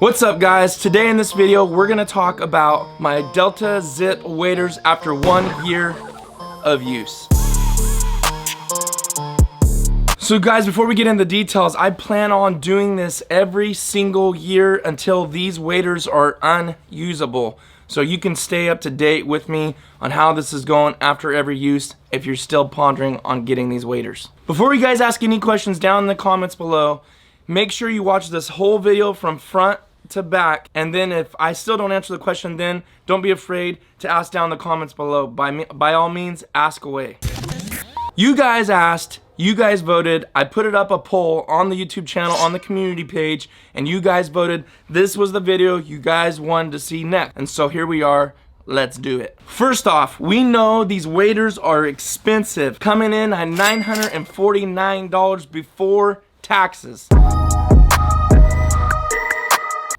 What's up guys? Today in this video we're gonna talk about my Delta Zip Waders after 1 year of use. So guys, before we get into the details, I plan on doing this every single year until these waders are unusable. So you can stay up to date with me on how this is going after every use if you're still pondering on getting these waders. Before you guys ask any questions down in the comments below, make sure you watch this whole video from front to back, and then if I still don't answer the question, then don't be afraid to ask down in the comments below. By all means, ask away. You guys asked, you guys voted, I put it up a poll on the YouTube channel, on the community page, and you guys voted. This was the video you guys wanted to see next, and so here we are. Let's do it. First off, we know these waders are expensive, coming in at $949 before taxes.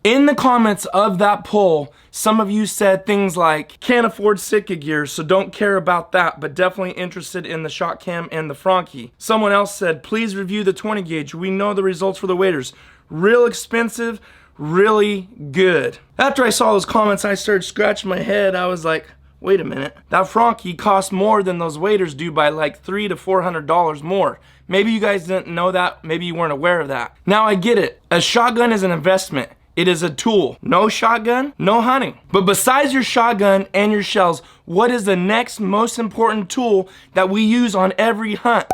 In the comments of that poll, some of you said things like, can't afford Sitka gear, so don't care about that, but definitely interested in the shock cam and the Frankie. Someone else said, please review the 20 gauge. We know the results for the waders. Real expensive, really good. After I saw those comments, I started scratching my head. I was like, wait a minute. That Frankie costs more than those waders do by like $300 to $400 more. Maybe you guys didn't know that. Maybe you weren't aware of that. Now I get it. A shotgun is an investment. It is a tool. No shotgun, no hunting. But besides your shotgun and your shells, what is the next most important tool that we use on every hunt?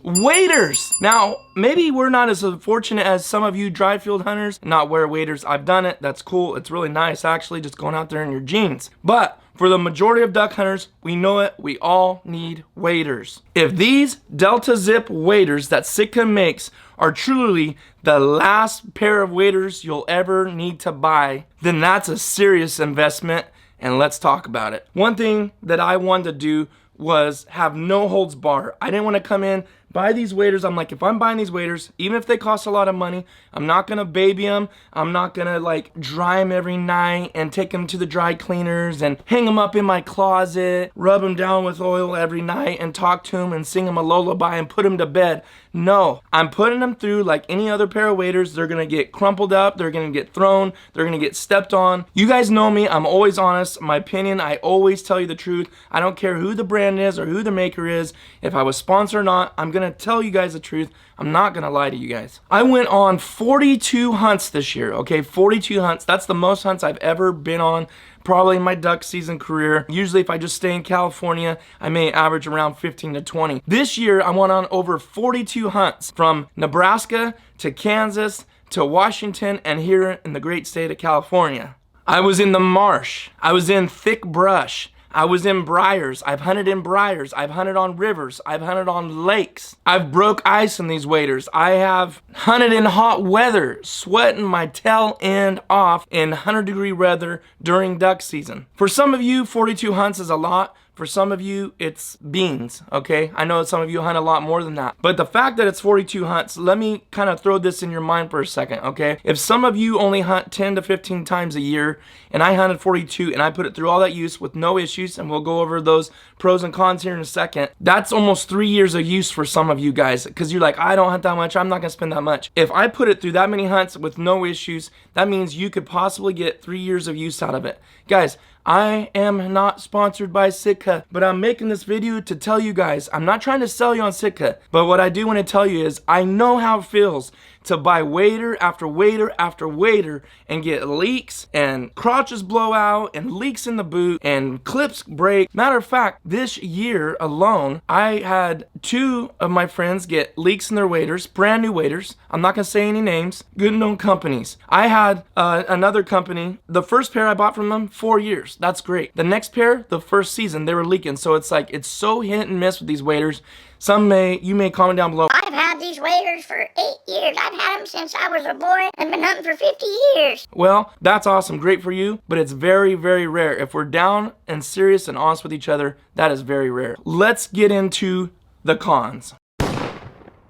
Waders. Now, maybe we're not as fortunate as some of you dry field hunters not wear waders. I've done it. That's cool. It's really nice actually, just going out there in your jeans. But for the majority of duck hunters, we know it. We all need waders. If these Delta Zip waders that Sitka makes are truly the last pair of waders you'll ever need to buy, then that's a serious investment, and let's talk about it. One thing that I wanted to do was have no holds bar. I didn't want to come in, buy these waders. I'm like, if I'm buying these waders, even if they cost a lot of money, I'm not gonna baby them. I'm not gonna like dry them every night and take them to the dry cleaners and hang them up in my closet, rub them down with oil every night and talk to them and sing them a lullaby and put them to bed. No, I'm putting them through like any other pair of waders. They're gonna get crumpled up, they're gonna get thrown, they're gonna get stepped on. You guys know me, I'm always honest. My opinion, I always tell you the truth. I don't care who the brand is or who the maker is. If I was sponsored or not, I'm gonna tell you guys the truth. I'm not gonna lie to you guys. I went on 42 hunts this year, okay? 42 hunts. That's the most hunts I've ever been on, probably in my duck season career. Usually if I just stay in California, I may average around 15 to 20. This year, I went on over 42 hunts from Nebraska to Kansas to Washington and here in the great state of California. I was in the marsh. I was in thick brush. I was in briars. I've hunted in briars. I've hunted on rivers. I've hunted on lakes. I've broke ice in these waders. I have hunted in hot weather, sweating my tail end off in 100-degree weather during duck season. For some of you, 42 hunts is a lot. For some of you, it's beans, okay? I know some of you hunt a lot more than that. But the fact that it's 42 hunts, let me kind of throw this in your mind for a second, okay? If some of you only hunt 10 to 15 times a year, and I hunted 42, and I put it through all that use with no issues, and we'll go over those pros and cons here in a second, that's almost 3 years of use for some of you guys, because you're like, I don't hunt that much, I'm not gonna spend that much. If I put it through that many hunts with no issues, that means you could possibly get 3 years of use out of it. Guys, I am not sponsored by Sitka, but I'm making this video to tell you guys, I'm not trying to sell you on Sitka, but what I do want to tell you is I know how it feels to buy wader after wader after wader and get leaks and crotches blow out and leaks in the boot and clips break. Matter of fact, this year alone, I had 2 of my friends get leaks in their waders, brand new waders. I'm not gonna say any names, good known companies. I had another company, the first pair I bought from them, 4 years. That's great. The next pair, the first season, they were leaking. So it's like, it's so hit and miss with these waders. You may comment down below. I've had these waders for 8 years. I've had them since I was a boy and been hunting for 50 years. Well, that's awesome. Great for you, but it's very, very rare. If we're down and serious and honest with each other, that is very rare. Let's get into the cons.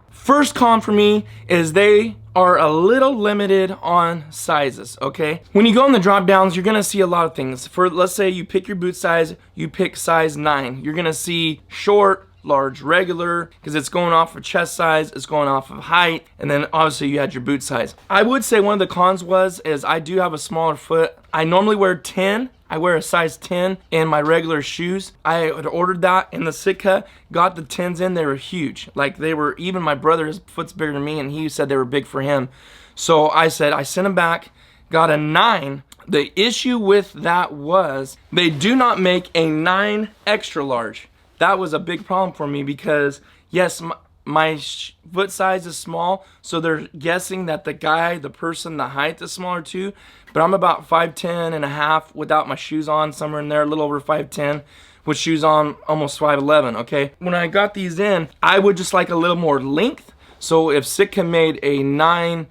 First con for me is they are a little limited on sizes, okay? When you go in the drop downs, you're gonna see a lot of things. For, let's say you pick your boot size, you pick size 9. You're gonna see short, large, regular, because it's going off of chest size, it's going off of height, and then obviously you had your boot size. I would say one of the cons is I do have a smaller foot. I normally wear 10. I wear a size 10 in my regular shoes. I had ordered that in the Sitka, got the 10s in, they were huge. Like they were, even my brother, his foot's bigger than me, and he said they were big for him. So I said, I sent them back, got a 9. The issue with that was they do not make a 9 extra large. That was a big problem for me because yes, my foot size is small, so they're guessing that the person, the height is smaller too, but I'm about 5'10" and a half without my shoes on, somewhere in there, a little over 5'10", with shoes on almost 5'11", okay? When I got these in, I would just like a little more length, so if Sitka made a 9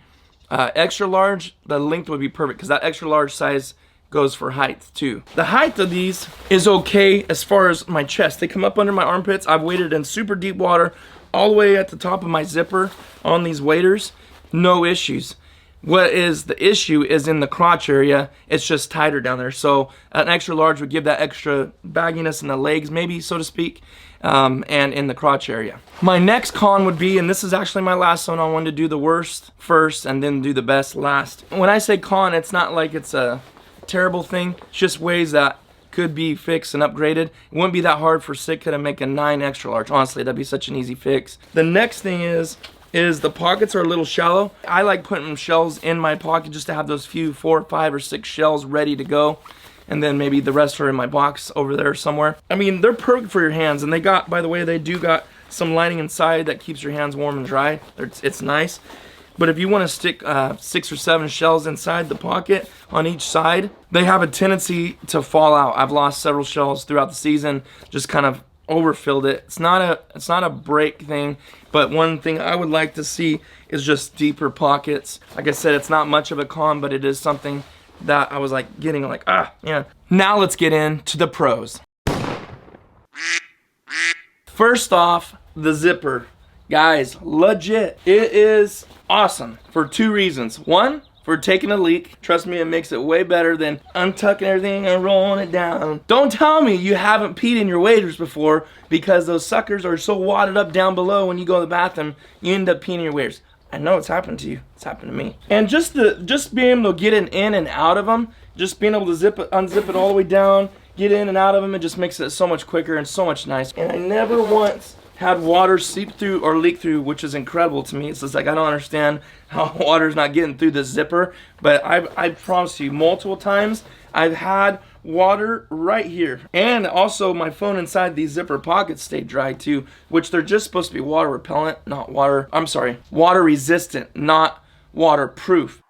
extra large, the length would be perfect, because that extra large size goes for height too. The height of these is okay as far as my chest. They come up under my armpits. I've waded in super deep water all the way at the top of my zipper on these waders, no issues. What is the issue is in the crotch area, it's just tighter down there. So an extra large would give that extra bagginess in the legs, maybe, so to speak, and in the crotch area. My next con would be, and this is actually my last one, I wanted to do the worst first and then do the best last. When I say con, it's not like it's a terrible thing, it's just ways that could be fixed and upgraded. It wouldn't be that hard for Sitka to make a 9 extra large. Honestly, that'd be such an easy fix. The next thing is the pockets are a little shallow. I like putting shells in my pocket just to have those few 4, 5, or 6 shells ready to go. And then maybe the rest are in my box over there somewhere. I mean, they're perfect for your hands. And they got, by the way, they do got some lining inside that keeps your hands warm and dry. It's nice. But if you want to stick 6 or 7 shells inside the pocket on each side, they have a tendency to fall out. I've lost several shells throughout the season, just kind of overfilled it. It's not a break thing, but one thing I would like to see is just deeper pockets. Like I said, it's not much of a con, but it is something that I was like getting like, yeah. Now let's get into the pros. First off, the zipper. Guys, legit, it is awesome for 2 reasons. One, for taking a leak. Trust me, it makes it way better than untucking everything and rolling it down. Don't tell me you haven't peed in your waders before, because those suckers are so wadded up down below. When you go to the bathroom, you end up peeing in your waders. I know it's happened to you. It's happened to me. And just being able to get in and out of them, just being able to unzip it all the way down, get in and out of them, it just makes it so much quicker and so much nicer. And I never once had water seep through or leak through, which is incredible to me. It's just like, I don't understand how water's not getting through the zipper, but I promise you, multiple times I've had water right here. And also my phone inside these zipper pockets stayed dry too, which they're just supposed to be water repellent, not water resistant, not waterproof.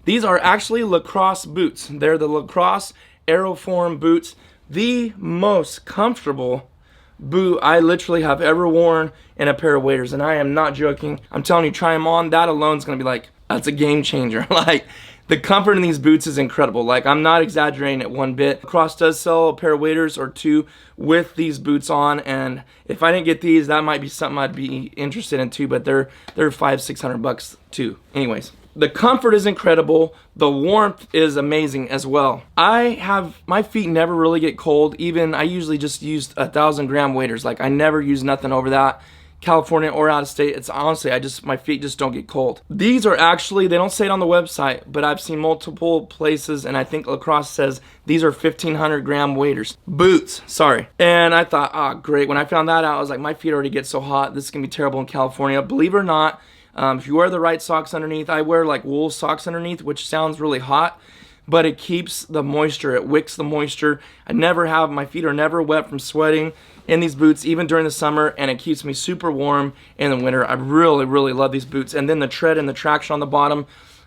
These are actually lacrosse boots. They're the lacrosse Aeroform boots, the most comfortable boot I literally have ever worn in a pair of waders, and I am not joking. I'm telling you, try them on. That alone is gonna be like, that's a game changer. Like, the comfort in these boots is incredible. Like, I'm not exaggerating it one bit. Lacrosse does sell a pair of waders or 2 with these boots on, and if I didn't get these, that might be something I'd be interested in too, but they're $500-600 too. Anyways, the comfort is incredible. The warmth is amazing as well. My feet never really get cold. Even I usually just used 1,000-gram waders. Like, I never use nothing over that. California or out of state, it's honestly, my feet just don't get cold. These are actually, they don't say it on the website, but I've seen multiple places, and I think Lacrosse says these are 1,500-gram waders. Boots, sorry. And I thought, oh, great. When I found that out, I was like, my feet already get so hot. This is gonna be terrible in California. Believe it or not, if you wear the right socks underneath, I wear like wool socks underneath, which sounds really hot, but it keeps the moisture, it wicks the moisture. My feet are never wet from sweating in these boots, even during the summer, and it keeps me super warm in the winter. I really, really love these boots. And then the tread and the traction on the bottom,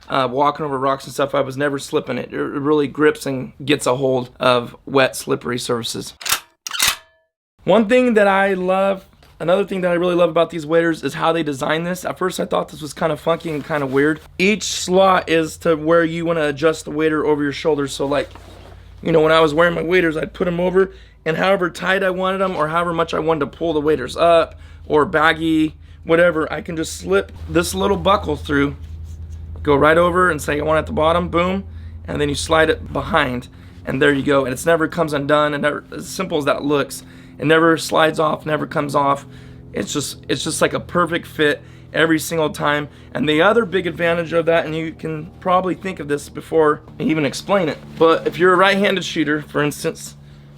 walking over rocks and stuff, I was never slipping it. It really grips and gets a hold of wet, slippery surfaces. Another thing that I really love about these waders is how they design this. At first I thought this was kind of funky and kind of weird. Each slot is to where you want to adjust the wader over your shoulders. So like, you know, when I was wearing my waders, I'd put them over, and however tight I wanted them or however much I wanted to pull the waders up or baggy, whatever, I can just slip this little buckle through, go right over and say I want it at the bottom, boom, and then you slide it behind, and there you go. And it never comes undone, and as simple as that looks, It never slides off, never comes off. It's just like a perfect fit every single time. And the other big advantage of that, and you can probably think of this before I even explain it, but if you're a right-handed shooter, for instance,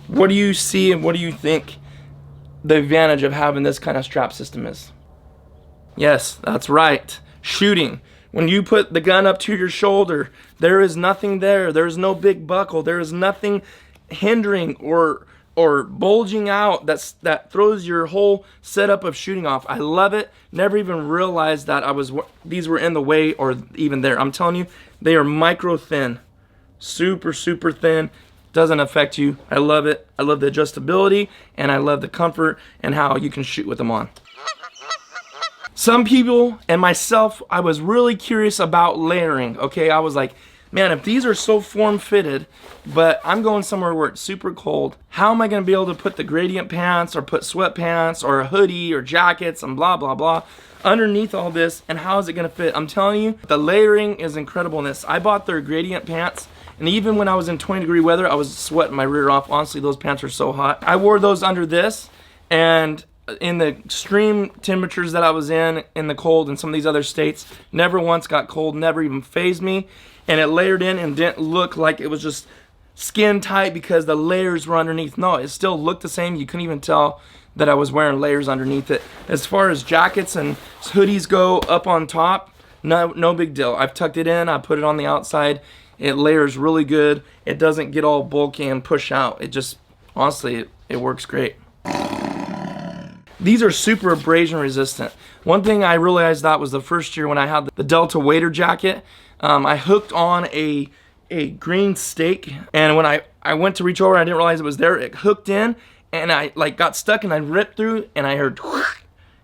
what do you see and what do you think the advantage of having this kind of strap system is? Yes, that's right, shooting. When you put the gun up to your shoulder, there is nothing there. There is no big buckle. There is nothing hindering or bulging out that throws your whole setup of shooting off. I love it. Never even realized that these were in the way or even there. I'm telling you, they are micro thin, super thin. Doesn't affect you. I love it. I love the adjustability, and I love the comfort and how you can shoot with them on. Some people and myself, I was really curious about layering. Okay, I was like, man, if these are so form-fitted, but I'm going somewhere where it's super cold, how am I going to be able to put the gradient pants or put sweatpants or a hoodie or jackets and blah, blah, blah underneath all this, and how is it going to fit? I'm telling you, the layering is incredible in this. I bought their gradient pants, and even when I was in 20-degree weather, I was sweating my rear off. Honestly, those pants are so hot. I wore those under this, and in the extreme temperatures that I was in the cold in some of these other states, never once got cold, never even fazed me. And it layered in and didn't look like it was just skin tight because the layers were underneath. No, it still looked the same. You couldn't even tell that I was wearing layers underneath it. As far as jackets and hoodies go up on top, no big deal. I've tucked it in, I put it on the outside. It layers really good. It doesn't get all bulky and push out. It just, honestly, it works great. These are super abrasion resistant. One thing I realized that was the first year when I had the Delta Wader jacket. I hooked on a green stake, and when I went to reach over, I didn't realize it was there. It hooked in, and I like got stuck, and I ripped through, and I heard whoosh.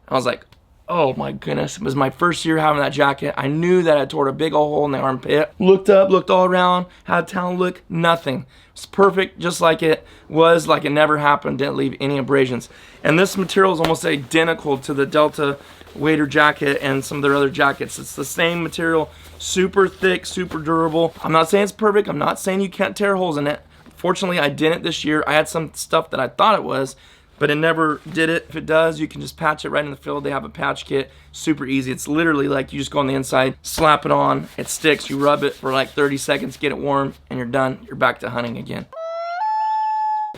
I was like, oh my goodness. It was my first year having that jacket. I knew that I tore a big old hole in the armpit. Looked up, looked all around, had a town look, nothing. It's perfect, just like it was, like it never happened, didn't leave any abrasions. And this material is almost identical to the Delta Wader jacket and some of their other jackets. It's the same material, super thick, super durable. I'm not saying it's perfect. I'm not saying you can't tear holes in it. Fortunately, I didn't this year. I had some stuff that I thought it was, but it never did it. If it does, you can just patch it right in the field. They have a patch kit, super easy. It's literally like you just go on the inside, slap it on, it sticks, you rub it for like 30 seconds, get it warm, and you're done. You're back to hunting again.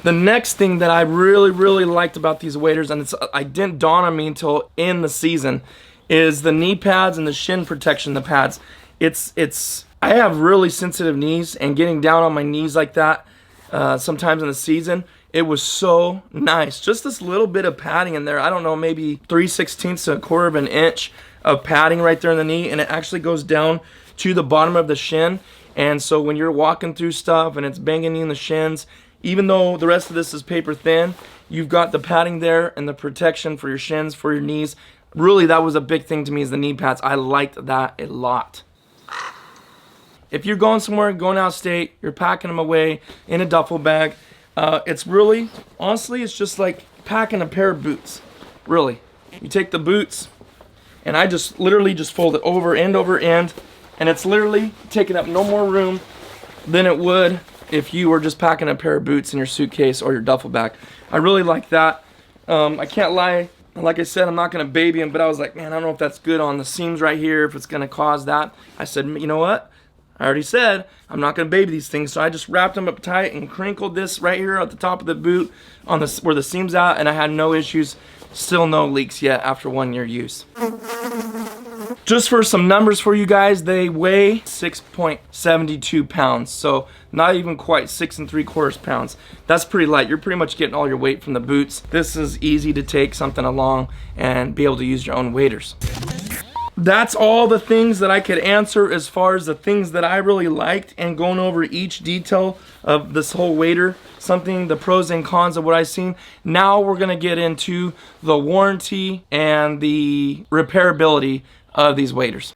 The next thing that I really liked about these waders, and I didn't dawn on me until in the season, is the knee pads and the shin protection, the pads. I have really sensitive knees, and getting down on my knees like that sometimes in the season, it was so nice. Just this little bit of padding in there. I don't know, maybe 3/16 to 1/4 of an inch of padding right there in the knee, and it actually goes down to the bottom of the shin. And so when you're walking through stuff and it's banging you in the shins, even though the rest of this is paper thin, you've got the padding there and the protection for your shins, for your knees. Really, that was a big thing to me, is the knee pads. I liked that a lot. If you're going somewhere, going out of state, you're packing them away in a duffel bag, it's really, honestly, it's just like packing a pair of boots. Really. You take the boots, and I just literally just fold it over end, and it's literally taking up no more room than it would if you were just packing a pair of boots in your suitcase or your duffel bag. I really like that. I can't lie. Like I said, I'm not going to baby them, but I was like, man, I don't know if that's good on the seams right here, if it's going to cause that. I said, you know what? I already said I'm not going to baby these things, so I just wrapped them up tight and crinkled this right here at the top of the boot on the where the seam's out, and I had no issues. Still no leaks yet after 1 year use. Just for some numbers for you guys, they weigh 6.72 pounds, so not even quite 6 3/4 pounds. That's pretty light. You're pretty much getting all your weight from the boots. This is easy to take something along and be able to use your own waders. That's all the things that I could answer as far as the things that I really liked, and going over each detail of this whole wader, the pros and cons of what I've seen. Now we're gonna get into the warranty and the repairability of these waders.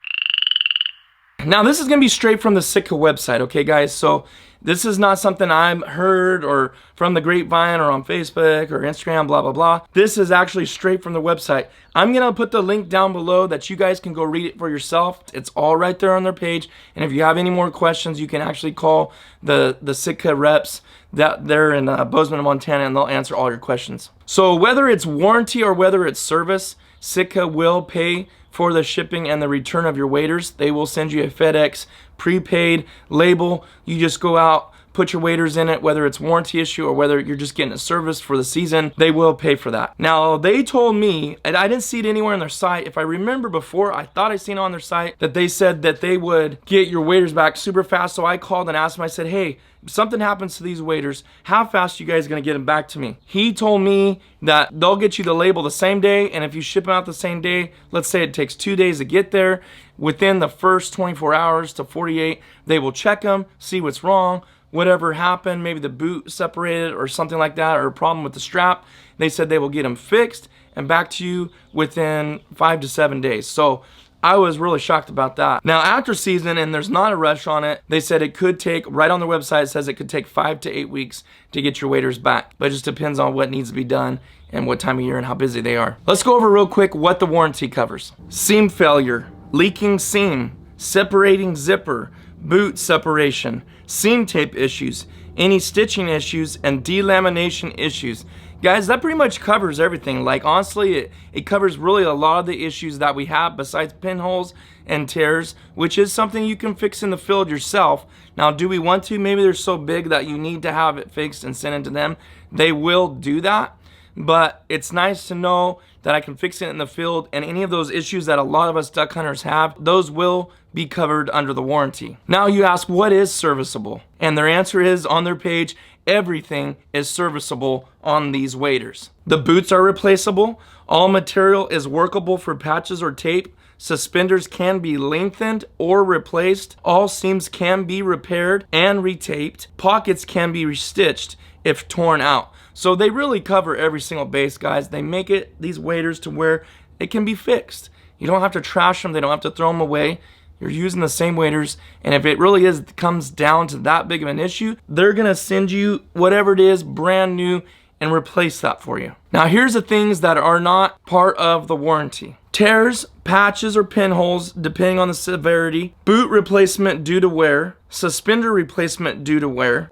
Now this is gonna be straight from the Sitka website, okay guys? So this is not something I've heard or from the grapevine or on Facebook or Instagram, blah, blah, blah. This is actually straight from the website. I'm gonna put the link down below that you guys can go read it for yourself. It's all right there on their page. And if you have any more questions, you can actually call the Sitka reps that they're in Bozeman, Montana, and they'll answer all your questions. So whether it's warranty or whether it's service, Sitka will pay for the shipping and the return of your waders. They will send you a FedEx prepaid label. You just go out, put your waders in it, whether it's warranty issue or whether you're just getting a service for the season, they will pay for that. Now, they told me, and I didn't see it anywhere on their site. If I remember before, I thought I seen it on their site that they said that they would get your waders back super fast. So I called and asked them, I said, hey, if something happens to these waders, how fast are you guys gonna get them back to me? He told me that they'll get you the label the same day, and if you ship them out the same day, let's say it takes 2 days to get there, within the first 24 hours to 48, they will check them, see what's wrong, whatever happened, maybe the boot separated or something like that, or a problem with the strap. They said they will get them fixed and back to you within 5 to 7 days. So I was really shocked about that. Now after season, and there's not a rush on it, they said it could take, right on their website, it says it could take 5 to 8 weeks to get your waders back. But it just depends on what needs to be done and what time of year and how busy they are. Let's go over real quick what the warranty covers. Seam failure, leaking seam, separating zipper, boot separation, seam tape issues, any stitching issues, and delamination issues. Guys, that pretty much covers everything. Like honestly, it covers really a lot of the issues that we have besides pinholes and tears, which is something you can fix in the field yourself. Now, do we want to? Maybe they're so big that you need to have it fixed and send it to them. They will do that, but it's nice to know that I can fix it in the field, and any of those issues that a lot of us duck hunters have, those will be covered under the warranty. Now you ask, what is serviceable? And their answer is on their page, everything is serviceable on these waders. The boots are replaceable. All material is workable for patches or tape. Suspenders can be lengthened or replaced. All seams can be repaired and retaped. Pockets can be restitched if torn out. So they really cover every single base, guys. They make it, these waders, to where it can be fixed. You don't have to trash them. They don't have to throw them away. You're using the same waders, and if it really comes down to that big of an issue, they're gonna send you whatever it is brand new and replace that for you. Now here's the things that are not part of the warranty. Tears, patches, or pinholes depending on the severity, boot replacement due to wear, suspender replacement due to wear.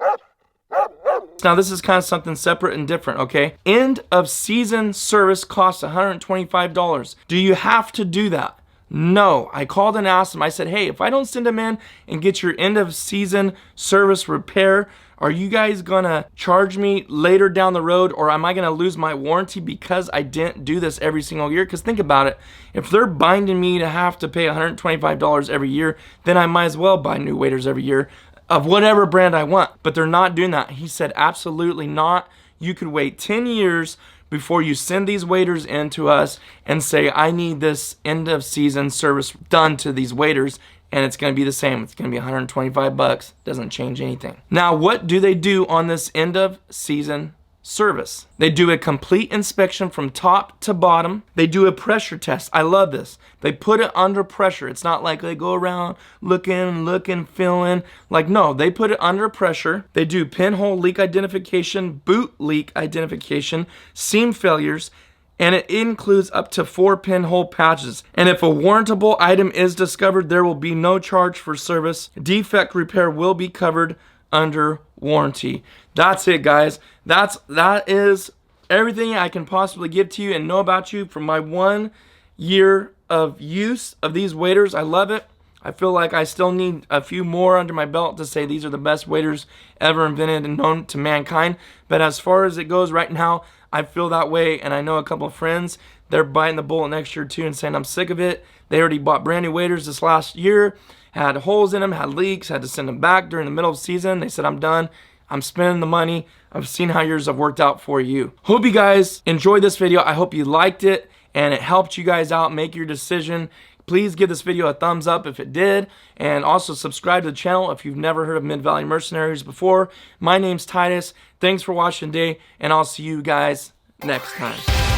Now this is kind of something separate and different, okay? End of season service costs $125. Do you have to do that? No. I called and asked them. I said, hey, if I don't send them in and get your end of season service repair, are you guys gonna charge me later down the road, or am I gonna lose my warranty because I didn't do this every single year? Because think about it, if they're binding me to have to pay $125 every year, then I might as well buy new waders every year of whatever brand I want. But they're not doing that. He said, absolutely not. You could wait 10 years before you send these waders in to us and say, I need this end of season service done to these waders, and it's gonna be the same. It's gonna be 125 bucks. Doesn't change anything. Now, what do they do on this end of season service? They do a complete inspection from top to bottom. They do a pressure test. I love this. They put it under pressure. It's not like they go around looking, feeling. Like, no, they put it under pressure. They do pinhole leak identification, boot leak identification, seam failures, and it includes up to 4 pinhole patches. And if a warrantable item is discovered, there will be no charge for service. Defect repair will be covered under warranty. That's it, guys. That is everything I can possibly give to you and know about you from my 1 year of use of these waders. I love it. I feel like I still need a few more under my belt to say these are the best waders ever invented and known to mankind. But as far as it goes right now, I feel that way, and I know a couple of friends, they're biting the bullet next year too and saying I'm sick of it. They already bought brand new waders this last year, had holes in them, had leaks, had to send them back during the middle of the season. They said, I'm done. I'm spending the money. I've seen how yours have worked out for you. Hope you guys enjoyed this video. I hope you liked it and it helped you guys out make your decision. Please give this video a thumbs up if it did, and also subscribe to the channel if you've never heard of Mid-Valley Mercenaries before. My name's Titus. Thanks for watching today, and I'll see you guys next time.